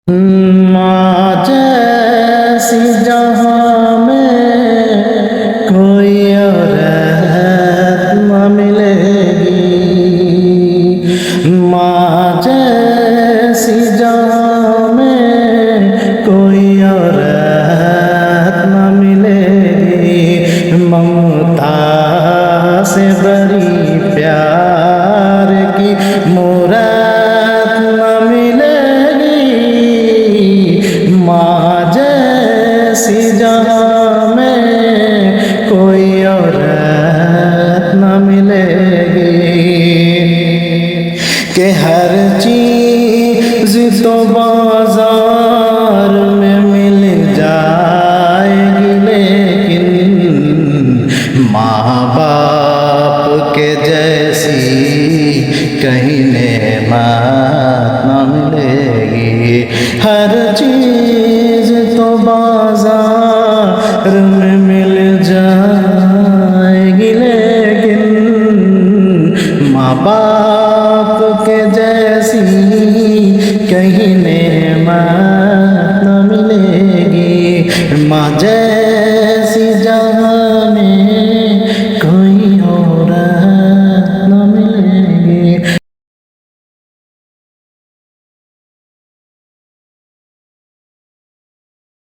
माँ जैसी जहाँ में कोई और रहत न मिलेगी। माँ जैसी जहाँ में कोई और रहत न मिलेगी। ममता से बड़ी प्यार की मूरत न मिलेगी। माँ जैसी जहाँ में कोई औरत न मिलेगी। कि हर चीज़ तो बाजार में मिल जाएगी, लेकिन माँ बाप के जैसी कहीं नेमत न मिलेगी। हर चीज़ तो बाजार में मिल जाएगी, लेकिन माँ बाप